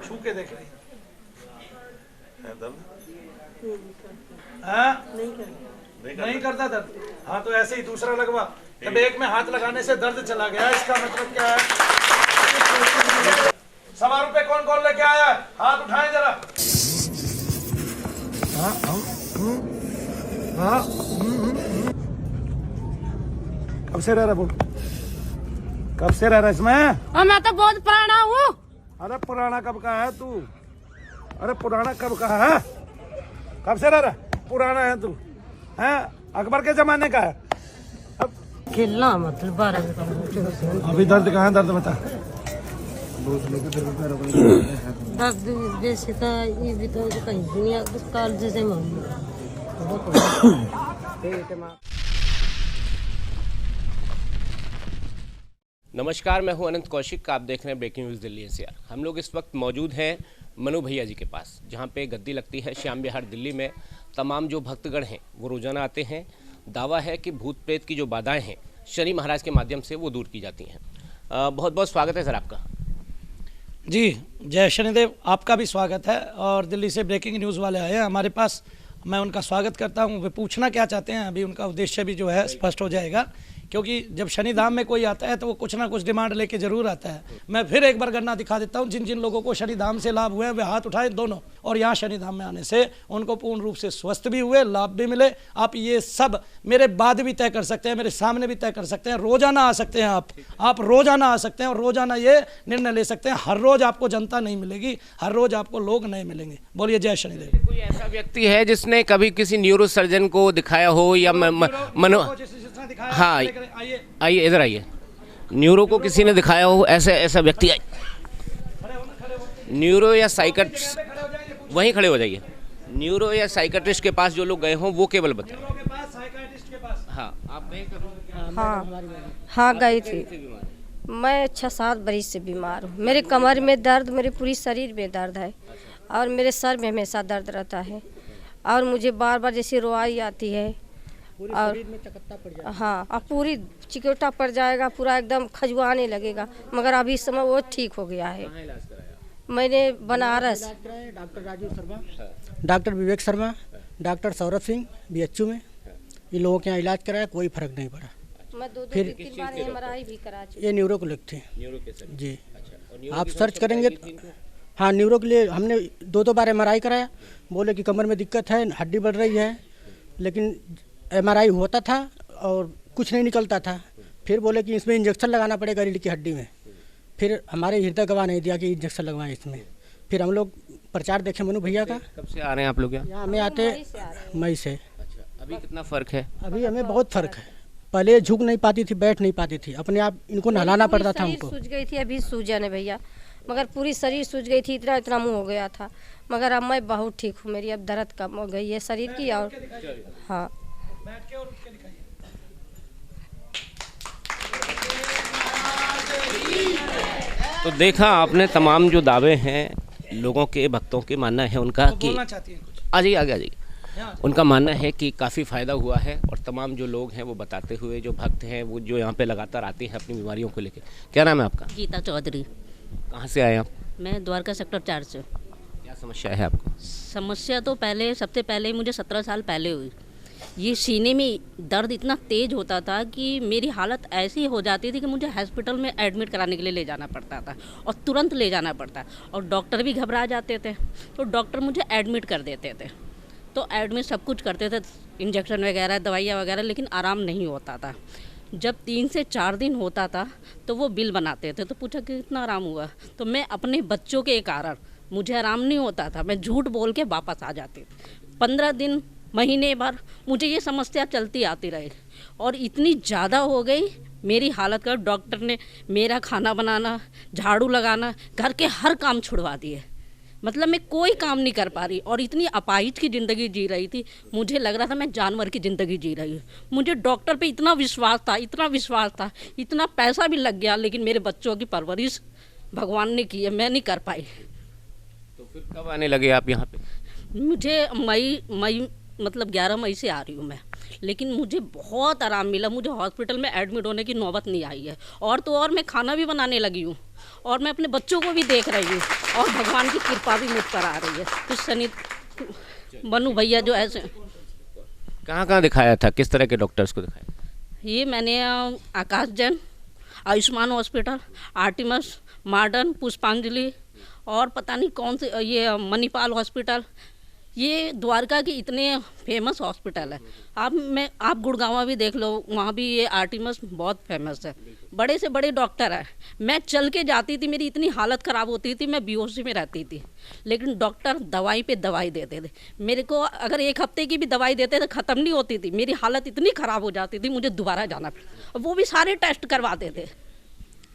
छू के देख रही है दर्द? हाँ नहीं करता दर्द। हाँ तो ऐसे ही दूसरा लगवा। तब एक में हाथ लगाने से दर्द चला गया, इसका मतलब क्या है? 100 रुपए कौन कौन लेके आया? हाथ उठाएं जरा। कब से रह रहा बोल? कब से रह रहा इसमें? मैं तो बहुत पुराना हूँ। अरे पुराना कब का है तू? अरे पुराना कब का है? कब से रह रहा? पुराना है तू? हैं? अकबर के जमाने का है? अब खेलना मतलब अभी दर्द कहाँ है? दर्द बता। दर्द जैसे था ये भी तो कहीं दुनिया काल जैसे नमस्कार, मैं हूं अनंत कौशिक। आप देख रहे हैं ब्रेकिंग न्यूज़ दिल्ली एनसीआर। हम लोग इस वक्त मौजूद हैं मनु भैया जी के पास, जहां पे गद्दी लगती है श्याम विहार दिल्ली में। तमाम जो भक्तगण हैं वो रोजाना आते हैं। दावा है कि भूत प्रेत की जो बाधाएं हैं शनि महाराज के माध्यम से वो दूर की जाती हैं। बहुत बहुत स्वागत है सर आपका। जी जय शनिदेव, आपका भी स्वागत है। और दिल्ली से ब्रेकिंग न्यूज़ वाले आए हैं हमारे पास, मैं उनका स्वागत करता हूं। वे पूछना क्या चाहते हैं अभी उनका उद्देश्य भी जो है स्पष्ट हो जाएगा, क्योंकि जब शनि धाम में कोई आता है तो वो कुछ ना कुछ डिमांड लेके जरूर आता है। मैं फिर एक बार गणना दिखा देता हूँ। जिन जिन लोगों को शनि धाम से लाभ हुए हैं वे हाथ उठाएं दोनों, और यहाँ शनि धाम में आने से उनको पूर्ण रूप से स्वस्थ भी हुए, लाभ भी मिले। आप ये सब मेरे बाद भी तय कर सकते हैं, मेरे सामने भी तय कर सकते हैं। रोजाना आ सकते हैं आप रोजाना आ सकते हैं और रोजाना ये निर्णय ले सकते हैं। हर रोज आपको जनता नहीं मिलेगी, हर रोज आपको लोग नए मिलेंगे। बोलिए जय शनिदेव। कोई ऐसा व्यक्ति है जिसने कभी किसी न्यूरो सर्जन को दिखाया हो या मनो हाँ आइए इधर आइए, न्यूरो को किसी ने दिखाया हो, ऐसा व्यक्ति न्यूरो या साइकेट्रिस्ट, वहीं खड़े हो जाइए। न्यूरो या साइकेट्रिस्ट के पास जो लोग गए हों वो केवल बताएं। हाँ आप गए कभी? हाँ गई थी। मैं 6-7 बरस से बीमार हूँ। मेरे कमर में दर्द, मेरे पूरी शरीर में दर्द है और मेरे सर में हमेशा दर्द रहता है और मुझे बार बार जैसे रोआई आती है और में चकत्ता पड़ जाएगा। हाँ अब पूरी चिकोटा पड़ जाएगा, पूरा एकदम खजुआने लगेगा, मगर अभी इस समय वो ठीक हो गया है। मैंने Banaras doctor Raju Sharma, doctor Vivek Sharma, doctor Saurabh Singh BHU में, इन लोगों के यहाँ इलाज कराया, कोई फर्क नहीं पड़ा। मैं 2-3 बार एमआरआई भी करा चुकी। ये न्यूरो को लगते हैं जी। आप सर्च करेंगे हाँ, न्यूरो के लिए हमने 2 बार एमआरआई कराया। बोले कि कमर में दिक्कत है, हड्डी बढ़ रही है, लेकिन एमआरआई होता था और कुछ नहीं निकलता था। फिर बोले कि इसमें इंजेक्शन लगाना पड़ेगा रीढ़ की हड्डी में। फिर हमारे हृदय गवाह नहीं दिया कि इंजेक्शन लगवाएं इसमें। फिर हम लोग प्रचार देखे मनु भैया का। कब से आ रहे हैं आप लोग यहाँ? हमें आते मई से। अच्छा, अभी कितना फ़र्क है? अभी हमें बहुत फ़र्क है। पहले झुक नहीं पाती थी, बैठ नहीं पाती थी, अपने आप इनको नहलाना पड़ता था हमको। सूज गई थी, अभी सूजन है भैया, मगर पूरी शरीर सूज गई थी, इतना मुँह हो गया था, मगर अब मैं बहुत ठीक हूँ। मेरी अब दर्द कम हो गई है शरीर की। और हाँ तो देखा आपने तमाम जो दावे हैं लोगों के, भक्तों के मानना है उनका कि आ जाइए आगे आ जाइए। उनका मानना है कि काफ़ी फ़ायदा हुआ है और तमाम जो लोग हैं वो बताते हुए, जो भक्त हैं वो जो यहाँ पे लगातार आते हैं अपनी बीमारियों को लेकर। क्या नाम है आपका? गीता चौधरी। कहाँ से आए आप? मैं द्वारका सेक्टर 4 से। क्या समस्या है आपको? समस्या तो सबसे पहले मुझे 17 साल पहले हुई। ये सीने में दर्द इतना तेज़ होता था कि मेरी हालत ऐसी हो जाती थी कि मुझे हॉस्पिटल में एडमिट कराने के लिए ले जाना पड़ता था और तुरंत ले जाना पड़ता, और डॉक्टर भी घबरा जाते थे, तो डॉक्टर मुझे एडमिट कर देते थे। तो एडमिट सब कुछ करते थे, इंजेक्शन वगैरह, दवाइयाँ वगैरह, लेकिन आराम नहीं होता था। जब 3 से 4 दिन होता था तो वो बिल बनाते थे, तो पूछा कि कितना आराम हुआ, तो मैं अपने बच्चों के कारण मुझे आराम नहीं होता था, मैं झूठ बोल के वापस आ जाती थी। 15 दिन, महीने भर मुझे ये समस्या चलती आती रही और इतनी ज़्यादा हो गई मेरी हालत का, डॉक्टर ने मेरा खाना बनाना, झाड़ू लगाना, घर के हर काम छुड़वा दिए। मतलब मैं कोई काम नहीं कर पा रही और इतनी अपाहिज की ज़िंदगी जी रही थी, मुझे लग रहा था मैं जानवर की ज़िंदगी जी रही हूँ। मुझे डॉक्टर पे इतना विश्वास था, इतना पैसा भी लग गया, लेकिन मेरे बच्चों की परवरिश भगवान ने की है, मैं नहीं कर पाई। तो फिर कब आने लगे आप यहाँ पे? मुझे मई मतलब 11 मई से आ रही हूँ मैं, लेकिन मुझे बहुत आराम मिला, मुझे हॉस्पिटल में एडमिट होने की नौबत नहीं आई है। और तो और मैं खाना भी बनाने लगी हूँ और मैं अपने बच्चों को भी देख रही हूँ और भगवान की कृपा भी मुझ पर आ रही है। कुछ सनी मनु भैया जो ऐसे। कहाँ दिखाया था, किस तरह के डॉक्टर्स को दिखाया? ये मैंने Aakash Jain, Ayushman hospital, Artemis, modern, Pushpanjali और पता नहीं कौन से ये मणिपाल हॉस्पिटल, ये द्वारका के इतने फेमस हॉस्पिटल है। आप गुड़गांव भी देख लो, वहाँ भी ये आर्टिमस बहुत फेमस है। बड़े से बड़े डॉक्टर हैं। मैं चल के जाती थी, मेरी इतनी हालत ख़राब होती थी, मैं बेहोशी में रहती थी, लेकिन डॉक्टर दवाई पे दवाई देते थे मेरे को। अगर एक हफ्ते की भी दवाई देते थे ख़त्म नहीं होती थी, मेरी हालत इतनी ख़राब हो जाती थी, मुझे दोबारा जाना पड़ा। वो भी सारे टेस्ट करवाते थे।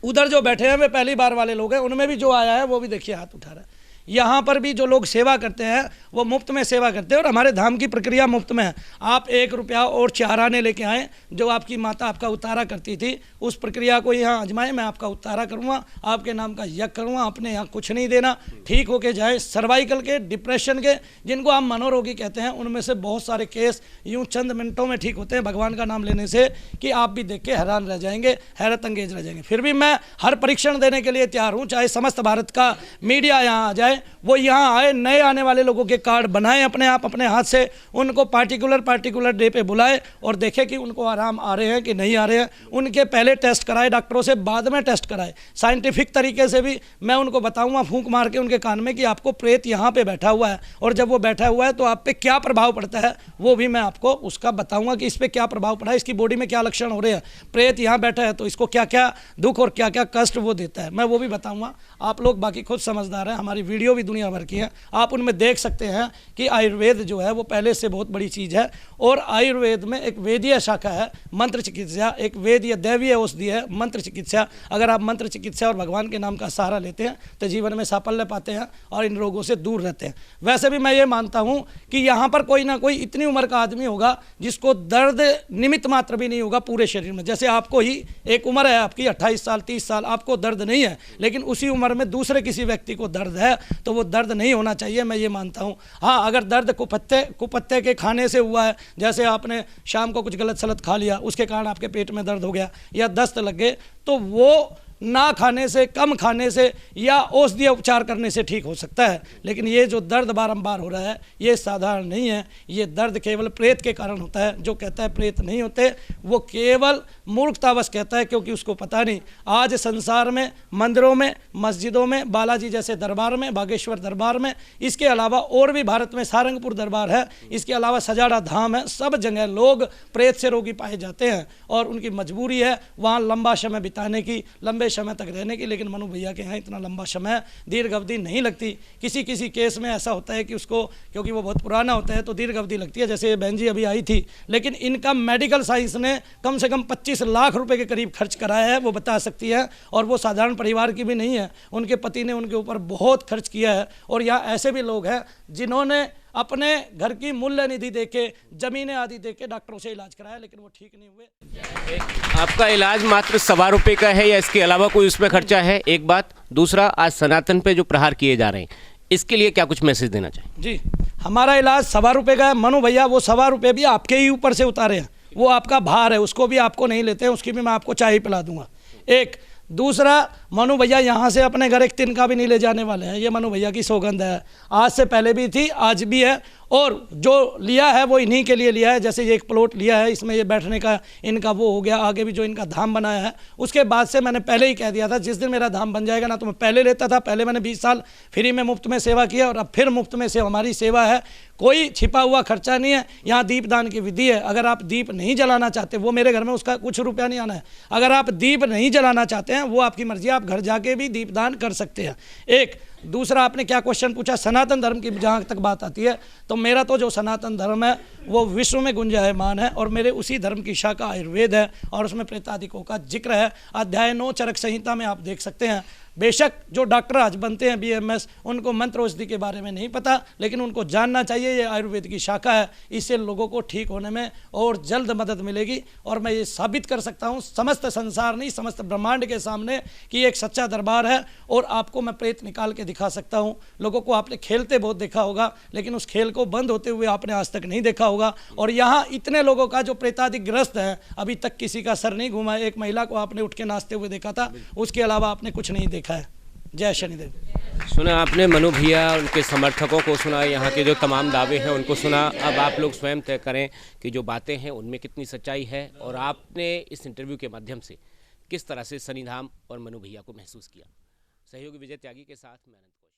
उधर जो बैठे हैं वे पहली बार वाले लोग हैं, उनमें भी जो आया है वो भी देखिए हाथ उठा रहा है। यहाँ पर भी जो लोग सेवा करते हैं वो मुफ्त में सेवा करते हैं और हमारे धाम की प्रक्रिया मुफ्त में है। आप 1 रुपया और 4 आने लेके आएँ, जो आपकी माता आपका उतारा करती थी, उस प्रक्रिया को यहाँ आजमाएं। मैं आपका उतारा करूँगा, आपके नाम का यज्ञ करूँगा, अपने यहाँ कुछ नहीं देना, ठीक होके जाए। सर्वाइकल के, डिप्रेशन के, जिनको आप मनोरोगी कहते हैं, उनमें से बहुत सारे केस यूँ चंद मिनटों में ठीक होते हैं भगवान का नाम लेने से, कि आप भी देख के हैरान रह जाएंगे, हैरत अंगेज रह जाएंगे। फिर भी मैं हर परीक्षण देने के लिए तैयार हूँ, चाहे समस्त भारत का मीडिया यहाँ आ जाए, वो यहाँ आए, नए आने वाले लोगों के कार्ड बनाएं अपने आप, अपने हाथ से, उनको पार्टिकुलर डे पे बुलाए और देखें कि उनको आराम आ रहे हैं कि नहीं आ रहे हैं। उनके पहले टेस्ट कराए डॉक्टरों से, बाद में टेस्ट कराए साइंटिफिक तरीके से भी। मैं उनको बताऊंगा फूंक मार के उनके कान में कि आपको प्रेत यहाँ पे बैठा हुआ है, और जब वो बैठा हुआ है तो आप पे क्या प्रभाव पड़ता है वो भी मैं आपको उसका बताऊँगा कि इस पर क्या प्रभाव पड़ा है, इसकी बॉडी में क्या लक्षण हो रहे हैं। प्रेत यहाँ बैठा है तो इसको क्या क्या दुख और क्या क्या कष्ट वो देता है, मैं वो भी बताऊँगा। आप लोग बाकी खुद समझदार हैं, हमारी वीडियो भी दुनिया भर की है, आप उनमें देख सकते हैं कि आयुर्वेद जो है वो पहले से बहुत बड़ी चीज़ है। और आयुर्वेद में एक वेदीय शाखा है, मंत्र चिकित्सा, एक वेदीय दैवीय औषधि है मंत्र चिकित्सा। अगर आप मंत्र चिकित्सा और भगवान के नाम का सहारा लेते हैं तो जीवन में साफल्य पाते हैं और इन रोगों से दूर रहते हैं। वैसे भी मैं ये मानता हूँ कि यहाँ पर कोई ना कोई इतनी उम्र का आदमी होगा जिसको दर्द निमित्त मात्र भी नहीं होगा पूरे शरीर में। जैसे आपको ही एक उम्र है आपकी 28 साल 30 साल, आपको दर्द नहीं है, लेकिन उसी उम्र में दूसरे किसी व्यक्ति को दर्द है, तो वो दर्द नहीं होना चाहिए, मैं ये मानता हूँ। हाँ, अगर दर्द कुपत्ते के खाने से हुआ है, जैसे आपने शाम को कुछ गलत सलत खा लिया, उसके कारण आपके पेट में दर्द हो गया या दस्त लग गए, तो वो ना खाने से, कम खाने से या औषधीय उपचार करने से ठीक हो सकता है। लेकिन ये जो दर्द बारंबार हो रहा है ये साधारण नहीं है, ये दर्द केवल प्रेत के कारण होता है। जो कहता है प्रेत नहीं होते वो केवल मूर्खतावश कहता है, क्योंकि उसको पता नहीं आज संसार में, मंदिरों में, मस्जिदों में, बालाजी जैसे दरबार में, बागेश्वर दरबार में, इसके अलावा और भी भारत में सारंगपुर दरबार है, इसके अलावा सजाड़ा धाम है, सब जगह लोग प्रेत से रोगी पाए जाते हैं और उनकी मजबूरी है वहाँ लंबा समय बिताने की, लंबे समय तक रहने की। लेकिन मनु भैया के यहाँ इतना लंबा समय, दीर्घ अवधि नहीं लगती। किसी किसी केस में ऐसा होता है कि उसको, क्योंकि वो बहुत पुराना होता है, तो दीर्घ अवधि लगती है। जैसे ये बहन जी अभी आई थी, लेकिन इनका मेडिकल साइंस ने कम से कम 25 लाख रुपए के करीब खर्च कराया है, वो बता सकती है। और वो साधारण परिवार की भी नहीं है, उनके पति ने उनके ऊपर बहुत खर्च किया है। और यहाँ ऐसे भी लोग हैं जिन्होंने अपने घर की मूल्य निधि देके, जमीनें आदि देके डॉक्टरों से इलाज कराया, लेकिन वो ठीक नहीं हुए। आपका इलाज मात्र 1.25 रुपये का है या इसके अलावा कोई उसमें खर्चा है? एक बात। दूसरा, आज सनातन पे जो प्रहार किए जा रहे हैं, इसके लिए क्या कुछ मैसेज देना चाहिए? जी, हमारा इलाज 1.25 रुपये का है। मनु भैया वो 1.25 रुपये भी आपके ही ऊपर से उतारे हैं, वो आपका भार है, उसको भी आपको नहीं लेते हैं, उसकी भी मैं आपको चाय पिला दूंगा। एक दूसरा, मनु भैया यहाँ से अपने घर एक तिनका भी नहीं ले जाने वाले हैं, ये मनु भैया की सौगंध है। आज से पहले भी थी, आज भी है, और जो लिया है वो इन्हीं के लिए लिया है। जैसे ये एक प्लॉट लिया है, इसमें ये बैठने का इनका वो हो गया, आगे भी जो इनका धाम बनाया है, उसके बाद से मैंने पहले ही कह दिया था जिस दिन मेरा धाम बन जाएगा ना, तो मैं पहले लेता था। पहले मैंने 20 साल फ्री में मुफ्त में सेवा किया और अब फिर मुफ्त में से हमारी सेवा है, कोई छिपा हुआ खर्चा नहीं है। यहाँ दीपदान की विधि है, अगर आप दीप नहीं जलाना चाहते, वो मेरे घर में उसका कुछ रुपया नहीं आना है। अगर आप दीप नहीं जलाना चाहते हैं, वो आपकी मर्जी, आप घर जाके भी दीपदान कर सकते हैं। एक दूसरा, आपने क्या क्वेश्चन पूछा, सनातन धर्म की जहाँ तक बात आती है, तो मेरा तो जो सनातन धर्म है वो विश्व में गुंजायमान है, और मेरे उसी धर्म की शाखा आयुर्वेद है, और उसमें प्रेतादिकों का जिक्र है। अध्याय 9 चरक संहिता में आप देख सकते हैं, बेशक जो डॉक्टर आज बनते हैं BMS, उनको मंत्र औषधि के बारे में नहीं पता, लेकिन उनको जानना चाहिए ये आयुर्वेद की शाखा है, इससे लोगों को ठीक होने में और जल्द मदद मिलेगी। और मैं ये साबित कर सकता हूँ समस्त संसार नहीं, समस्त ब्रह्मांड के सामने कि एक सच्चा दरबार है। और आपको मैं प्रेत निकाल के दिखा सकता हूँ। लोगों को आपने खेलते बहुत देखा होगा, लेकिन उस खेल को बंद होते हुए आपने आज तक नहीं देखा होगा। और यहाँ इतने लोगों का जो प्रेतादिग्रस्त है, अभी तक किसी का सर नहीं घूमा। एक महिला को आपने उठ के नाचते हुए देखा था, उसके अलावा आपने कुछ नहीं देखा है। जय शनिदेव। सुना आपने मनु भैया, उनके समर्थकों को सुना, यहाँ के जो तमाम दावे हैं उनको सुना। अब आप लोग स्वयं तय करें कि जो बातें हैं उनमें कितनी सच्चाई है और आपने इस इंटरव्यू के माध्यम से किस तरह से शनिधाम और मनु भैया को महसूस किया। सहयोगी विजय त्यागी के साथ मैं अनंत।